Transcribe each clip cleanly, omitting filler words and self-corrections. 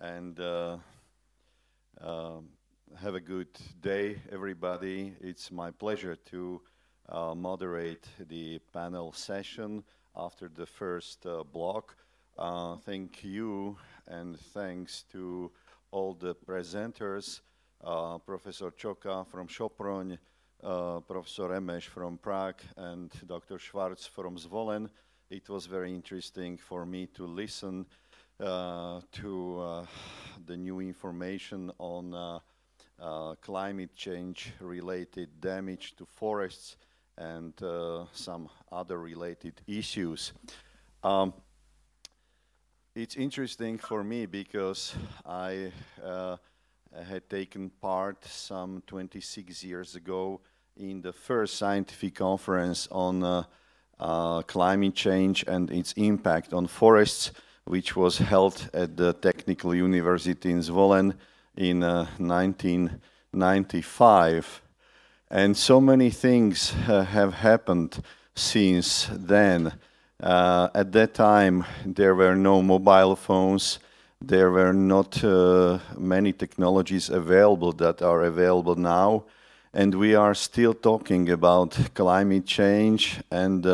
and have a good day, everybody. It's my pleasure to moderate the panel session after the first block. Thank you, and thanks to all the presenters, Professor Čoka from Sopron, Professor Emeš from Prague, and Dr. Schwarz from Zvolen. It was very interesting for me to listen to the new information on climate change related damage to forests and some other related issues. It's interesting for me because I had taken part some 26 years ago in the first scientific conference on climate change and its impact on forests, which was held at the Technical University in Zvolen in 1995. And so many things have happened since then. At that time, there were no mobile phones. There were not many technologies available that are available now. And we are still talking about climate change and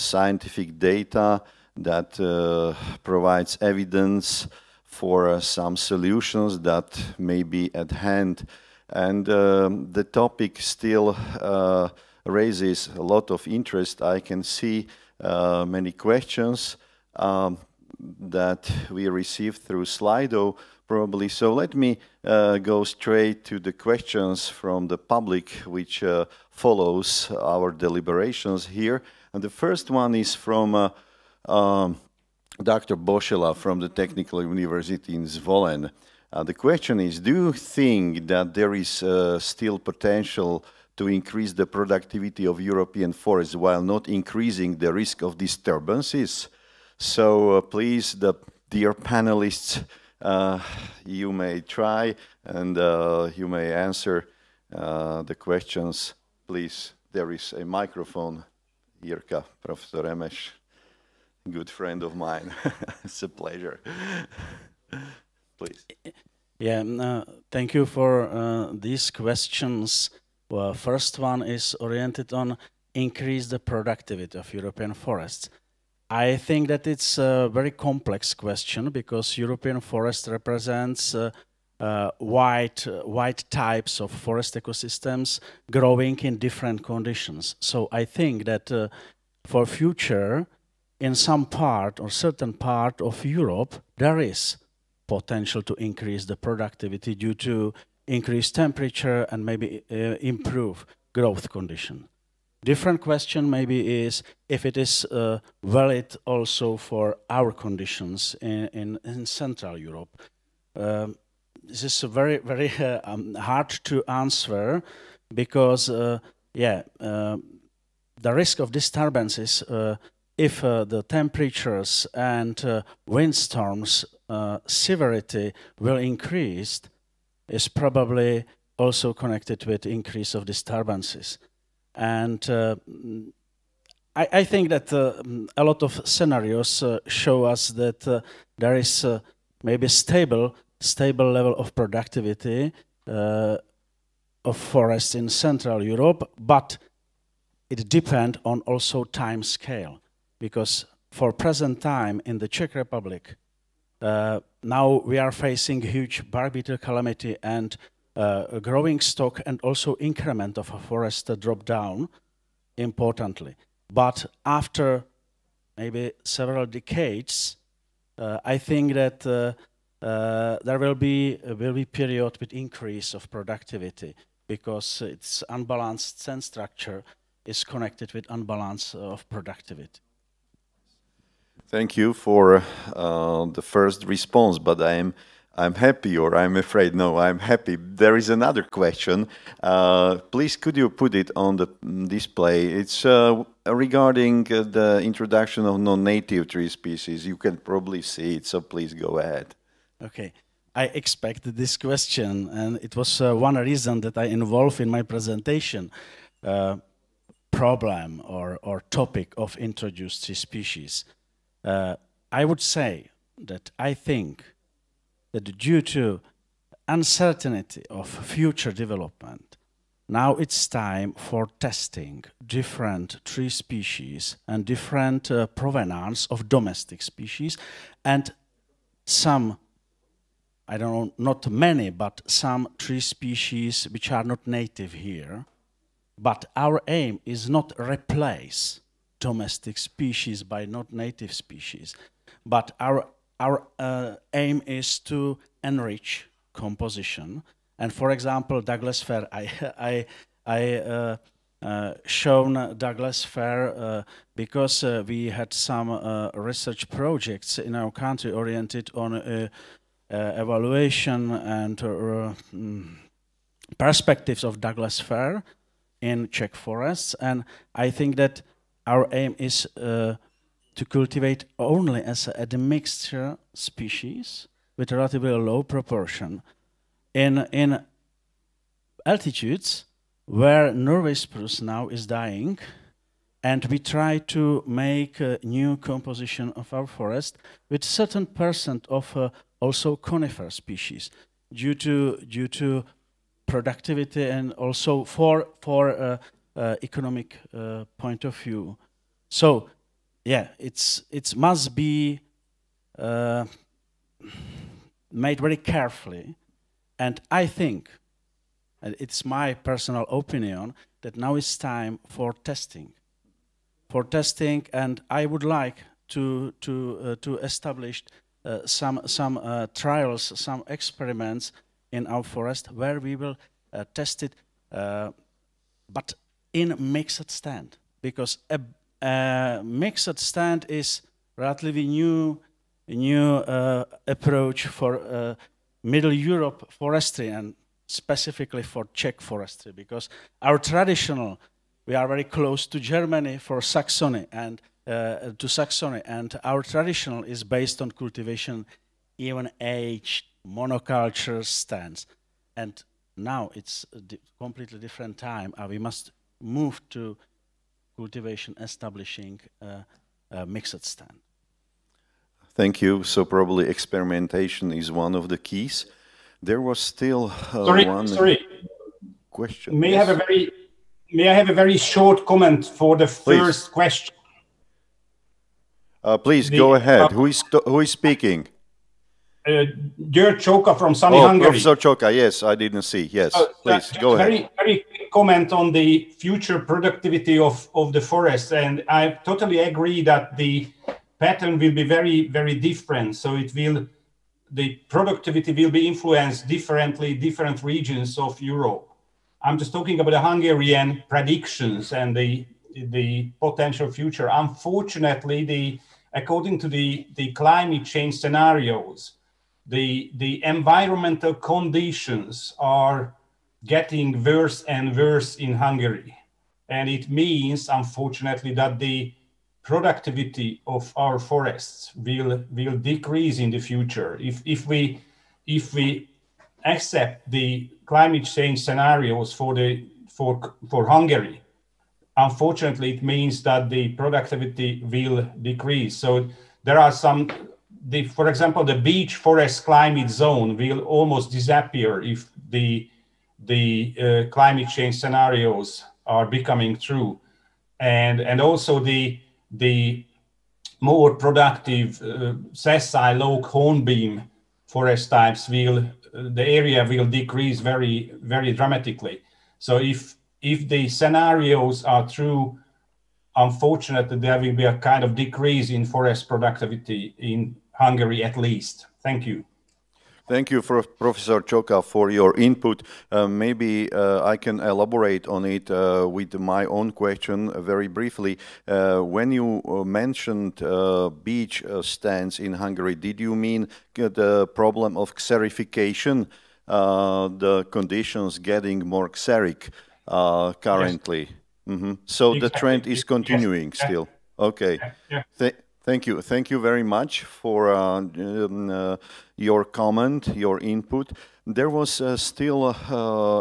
scientific data that provides evidence for some solutions that may be at hand. And the topic still raises a lot of interest. I can see many questions that we received through Slido, probably. So let me go straight to the questions from the public, which follows our deliberations here. And the first one is from Dr. Bošela from the Technical University in Zvolen. The question is, do you think that there is still potential to increase the productivity of European forests while not increasing the risk of disturbances? So please, the dear panelists, you may try and you may answer the questions. Please, there is a microphone. Jirka, Professor Emeš, good friend of mine. It's a pleasure. Please. Yeah, thank you for these questions. Well, first one is oriented on increase the productivity of European forests. I think that it's a very complex question because European forest represents wide types of forest ecosystems growing in different conditions. So I think that for future, in some part or certain part of Europe, there is potential to increase the productivity due to increased temperature and maybe improve growth condition. Different question maybe is if it is valid also for our conditions in Central Europe. This is very, very hard to answer because, the risk of disturbances, if the temperatures and windstorms severity will increase, is probably also connected with increase of disturbances. And I think that a lot of scenarios show us that there is maybe stable level of productivity of forests in Central Europe, but it depends on also time scale, because for present time in the Czech Republic, now we are facing huge bark beetle calamity and a growing stock and also increment of a forest drop down importantly. But after maybe several decades, I think that there will be a period with increase of productivity because its unbalanced sand structure is connected with unbalance of productivity. Thank you for the first response, but I'm happy, or I'm afraid, no, I'm happy. There is another question. Please, could you put it on the display? It's regarding the introduction of non-native tree species. You can probably see it, so please go ahead. Okay. I expected this question, and it was one reason that I involved in my presentation problem or topic of introduced tree species. I would say that I think that due to uncertainty of future development, now it's time for testing different tree species and different provenance of domestic species, and some, I don't know, not many, but some tree species which are not native here. But our aim is not replace domestic species by not native species, but our aim is to enrich composition. And for example, Douglas fir, I shown Douglas fir because we had some research projects in our country oriented on evaluation and perspectives of Douglas fir in Czech forests, and I think that our aim is to cultivate only as a mixture species with a relatively low proportion in altitudes where Norway spruce now is dying, and we try to make a new composition of our forest with certain percent of also conifer species due to productivity and also for economic point of view. So yeah, it must be made very carefully, and I think, and it's my personal opinion, that now is time for testing. And I would like to establish some trials, some experiments in our forest where we will test it, but in mixed stand, because a mixed stand is relatively new approach for Middle Europe forestry and specifically for Czech forestry, because our traditional, we are very close to Germany for Saxony and and our traditional is based on cultivation, even aged monoculture stands. And now it's a completely different time. We must move to cultivation establishing a mixed stand. Thank you. So probably experimentation is one of the keys. There was still one question. May I have a very short comment for the first question? Please go ahead. Who is speaking? György Csóka from sunny Hungary. Professor Csóka, yes, I didn't see. Yes, please go ahead. Very quick comment on the future productivity of the forest, and I totally agree that the pattern will be very, very different. So the productivity will be influenced differently, different regions of Europe. I'm just talking about the Hungarian predictions and the potential future. Unfortunately, according to the climate change scenarios, the environmental conditions are getting worse and worse in Hungary. And it means, unfortunately, that the productivity of our forests will decrease in the future. If we accept the climate change scenarios for Hungary, unfortunately, it means that the productivity will decrease. So there are for example, the beech forest climate zone will almost disappear if the climate change scenarios are becoming true, and also the more productive sessile oak hornbeam forest types the area will decrease very, very dramatically. So if the scenarios are true, unfortunately, there will be a kind of decrease in forest productivity in Hungary at least. Thank you. Thank you, Professor Csóka, for your input. Maybe I can elaborate on it with my own question very briefly. When you mentioned beech stands in Hungary, did you mean the problem of xerification, the conditions getting more xeric currently? Yes. Mm-hmm. So exactly. The trend is continuing still. Okay. Yeah. Thank you. Thank you very much for your comment, your input. There was still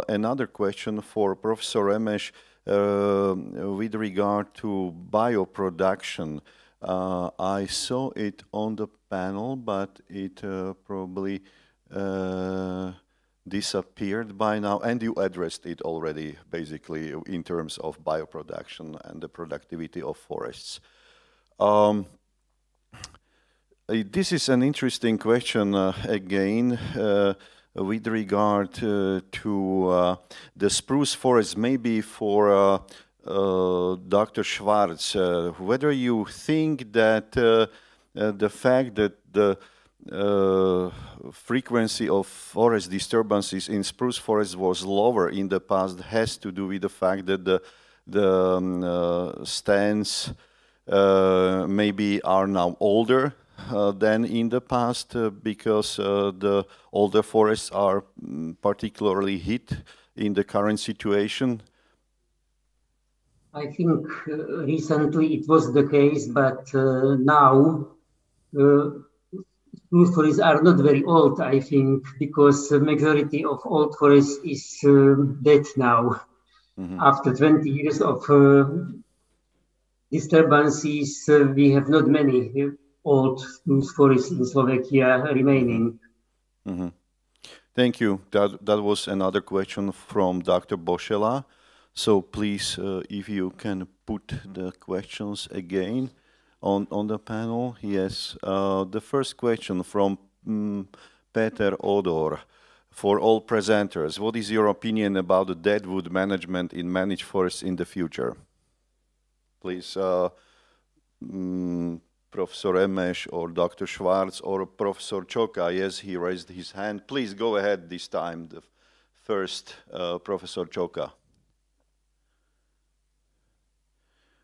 another question for Professor Remes with regard to bioproduction. I saw it on the panel, but it probably disappeared by now, and you addressed it already, basically, in terms of bioproduction and the productivity of forests. This is an interesting question, again, with regard to the spruce forest, maybe for Dr. Schwarz, whether you think that the fact that the frequency of forest disturbances in spruce forest was lower in the past has to do with the fact that the stands maybe are now older than in the past because the older forests are particularly hit in the current situation? I think recently it was the case, but now spruce forests are not very old, I think, because the majority of old forests is dead now. Mm-hmm. After 20 years of disturbances, we have not many old spruce forests in Slovakia remaining. Mm-hmm. Mm-hmm. Thank you. That was another question from Dr. Boschela. So please, if you can put the questions again on the panel. Yes, the first question from Peter Odor. For all presenters, what is your opinion about the deadwood management in managed forests in the future? Please, Professor Emes or Dr. Schwarz or Professor Csoka. Yes, he raised his hand. Please go ahead this time. The first, Professor Csoka.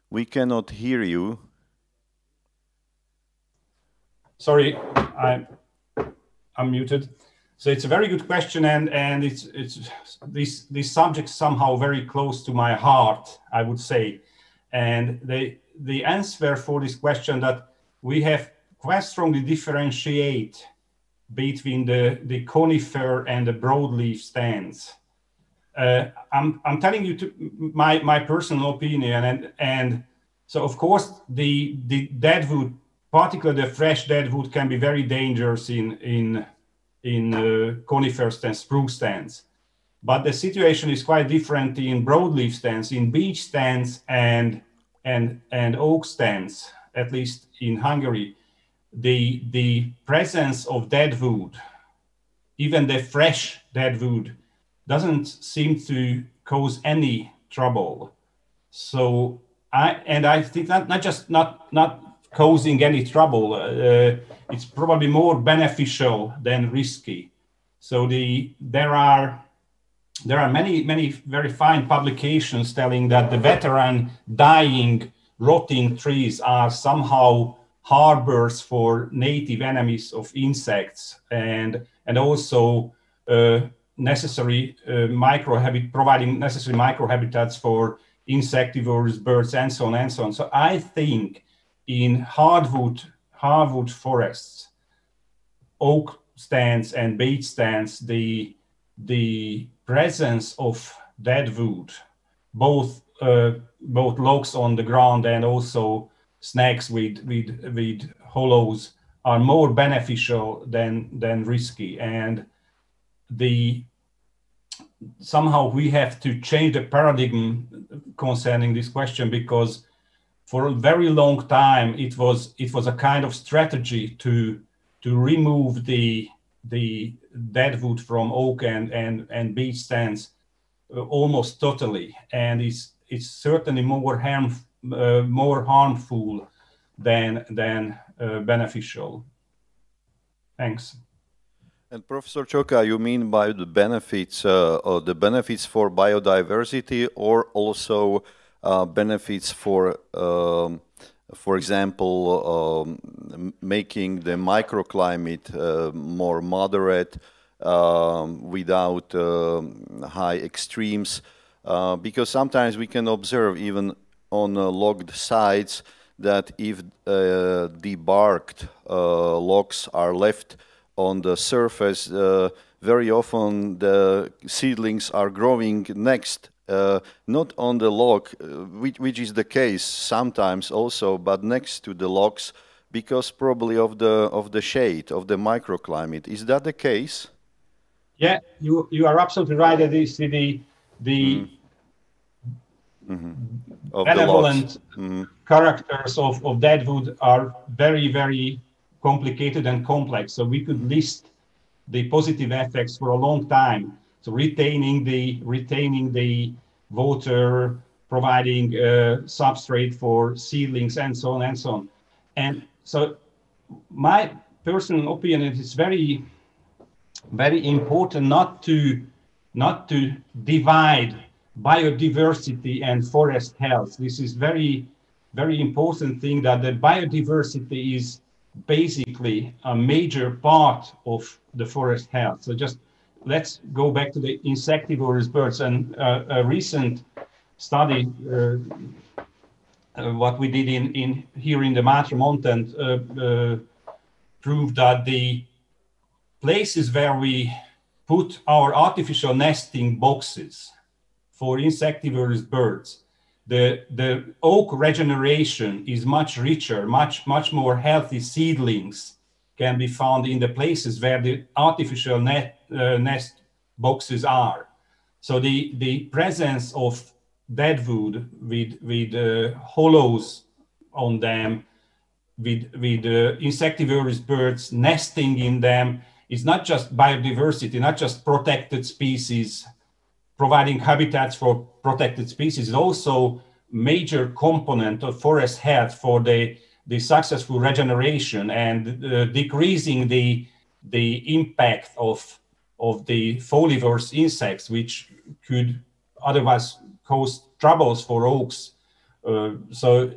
We cannot hear you. Sorry, I'm muted. So it's a very good question, and it's this subject somehow very close to my heart, I would say. And the answer for this question that we have quite strongly differentiate between the conifer and the broadleaf stands. I'm telling you my personal opinion, and so of course the deadwood, particularly the fresh deadwood, can be very dangerous in conifer stands, spruce stands. But the situation is quite different in broadleaf stands, in beech stands and oak stands, at least in Hungary. The presence of deadwood, even the fresh deadwood, doesn't seem to cause any trouble. So I think that not causing any trouble, it's probably more beneficial than risky. So there are many very fine publications telling that the veteran dying, rotting trees are somehow harbors for native enemies of insects and also necessary providing necessary microhabitats for insectivores, birds, and so on and so on. So I think in hardwood forests, oak stands and beech stands, the presence of deadwood, both logs on the ground and also snags with hollows, are more beneficial than risky. And somehow we have to change the paradigm concerning this question, because for a very long time it was a kind of strategy to remove the deadwood from oak and beech stands almost totally, and it's certainly more harmful than beneficial. Thanks. And Professor Csoka, you mean by the benefits, or the benefits for biodiversity, or also benefits for example, making the microclimate more moderate without high extremes? Because sometimes we can observe even on logged sites that if debarked logs are left on the surface, very often the seedlings are growing next, not on the log, which is the case sometimes also, but next to the logs, because probably of the shade, of the microclimate. Is that the case? Yeah, you are absolutely right. That is the Of the logs. benevolent characters of Deadwood are very, very complicated and complex. So we could list the positive effects for a long time. So retaining the water, providing substrate for seedlings, and so on and so on. And so my personal opinion is it's very, very important not to divide biodiversity and forest health. This is very, very important thing, that the biodiversity is basically a major part of the forest health. So just let's go back to the insectivorous birds. And a recent study, what we did in here in the Matre Mountain, proved that the places where we put our artificial nesting boxes for insectivorous birds, the oak regeneration is much richer, much more healthy seedlings can be found in the places where the artificial nest boxes are. So the presence of deadwood with hollows on them, with insectivorous birds nesting in them, is not just biodiversity, not just protected species, providing habitats for protected species, is also major component of forest health for the successful regeneration and decreasing the impact of the folivorous insects, which could otherwise cause troubles for oaks. So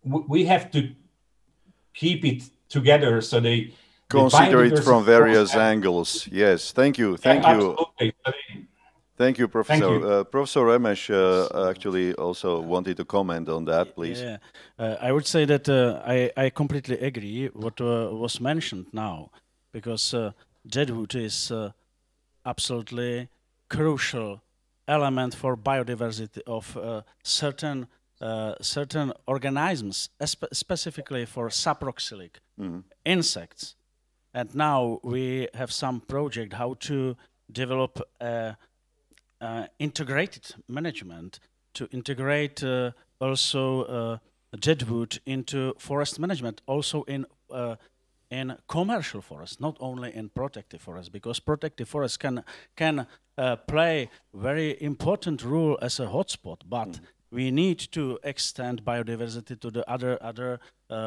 we have to keep it together. So consider it from various angles. Yes, thank you, thank you. Absolutely. Thank you, Professor. Thank you. Professor Remes actually also wanted to comment on that, please. Yeah, I would say that I completely agree what was mentioned now, because deadwood is absolutely crucial element for biodiversity of certain organisms, specifically for saproxylic insects. And now we have some project how to develop integrated management to integrate also deadwood into forest management, also in commercial forest, not only in protective forest, because protective forest can play very important role as a hotspot, but we need to extend biodiversity to the other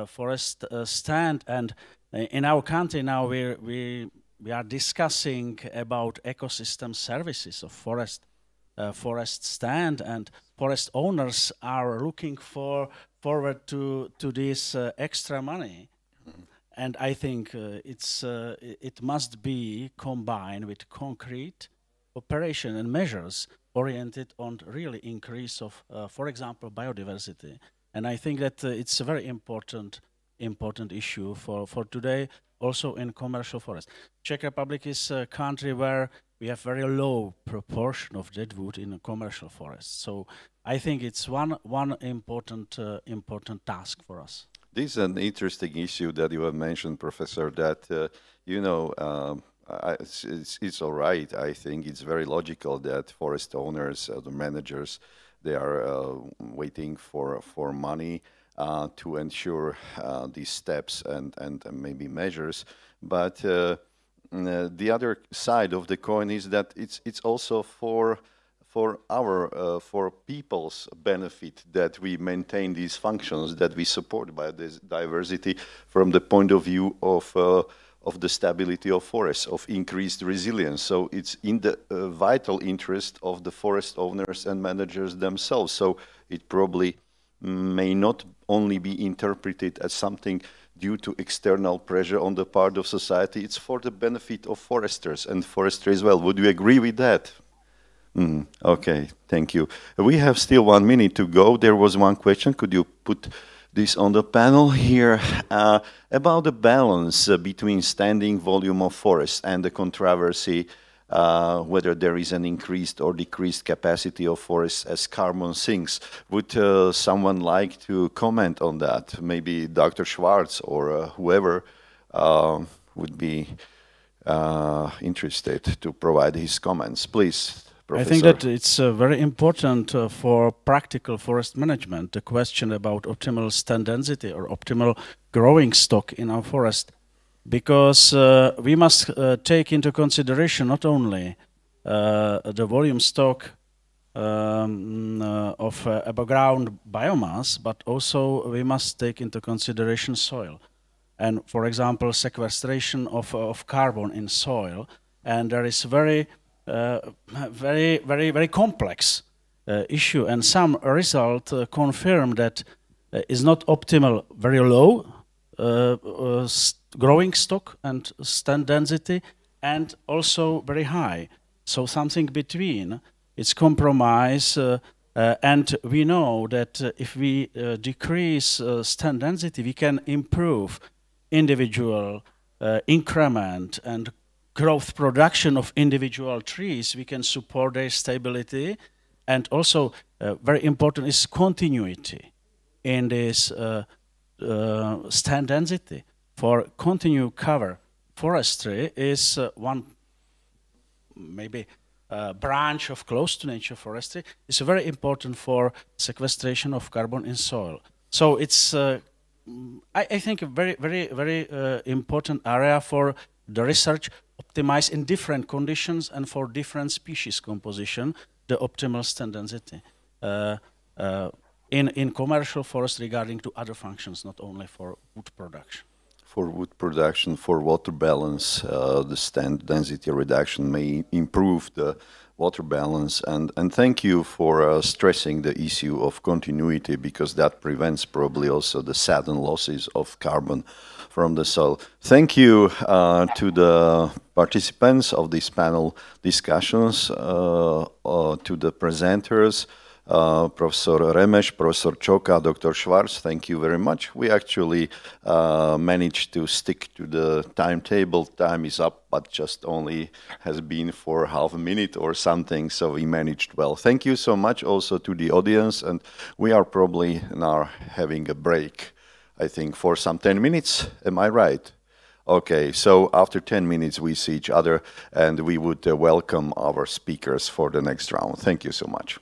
forest stand. And in our country now we are discussing about ecosystem services of forest stand, and forest owners are looking forward to this extra money. And I think it must be combined with concrete operation and measures oriented on really increase of, for example, biodiversity. And I think that it's a very important issue for today, also in commercial forest. Czech Republic is a country where we have very low proportion of deadwood in a commercial forest. So I think it's one important task for us. This is an interesting issue that you have mentioned, Professor, that, you know, it's all right. I think it's very logical that forest owners, the managers, they are waiting for money to ensure these steps and maybe measures. But the other side of the coin is that it's also for people's benefit that we maintain these functions, that we support biodiversity from the point of view of the stability of forests, of increased resilience. So it's in the vital interest of the forest owners and managers themselves. So it probably may not only be interpreted as something due to external pressure on the part of society. It's for the benefit of foresters and forestry as well. Would you agree with that? Okay, thank you. We have still 1 minute to go. There was one question. Could you put this on the panel here about the balance between standing volume of forest and the controversy whether there is an increased or decreased capacity of forests as carbon sinks? Would someone like to comment on that? Maybe Dr. Schwarz or whoever would be interested to provide his comments. Please, Professor. I think that it's very important for practical forest management, the question about optimal stand density or optimal growing stock in our forest, because we must take into consideration not only the volume stock of above ground biomass, but also we must take into consideration soil. And for example, sequestration of carbon in soil. And there is very complex issue, and some result confirm that is not optimal, very low growing stock and stand density, and also very high. So something between, it's compromise, and we know that if we decrease stand density, we can improve individual increment and growth production of individual trees. We can support their stability, and also very important is continuity in this stand density. For continue cover forestry is one maybe branch of close to nature forestry. Is very important for sequestration of carbon in soil. So it's I think a very important area for the research, optimize in different conditions and for different species composition, the optimal stand density in commercial forest regarding to other functions, not only for wood production. For wood production, for water balance, the stand density reduction may improve the water balance. And thank you for stressing the issue of continuity, because that prevents probably also the sudden losses of carbon from the soil. Thank you to the participants of this panel discussions, to the presenters, Professor Remes, Professor Čoka, Dr. Schwarz, thank you very much. We actually managed to stick to the timetable. Time is up, but just only has been for half a minute or something, so we managed well. Thank you so much also to the audience, and we are probably now having a break, I think, for some 10 minutes. Am I right? Okay, so after 10 minutes we see each other, and we would welcome our speakers for the next round. Thank you so much.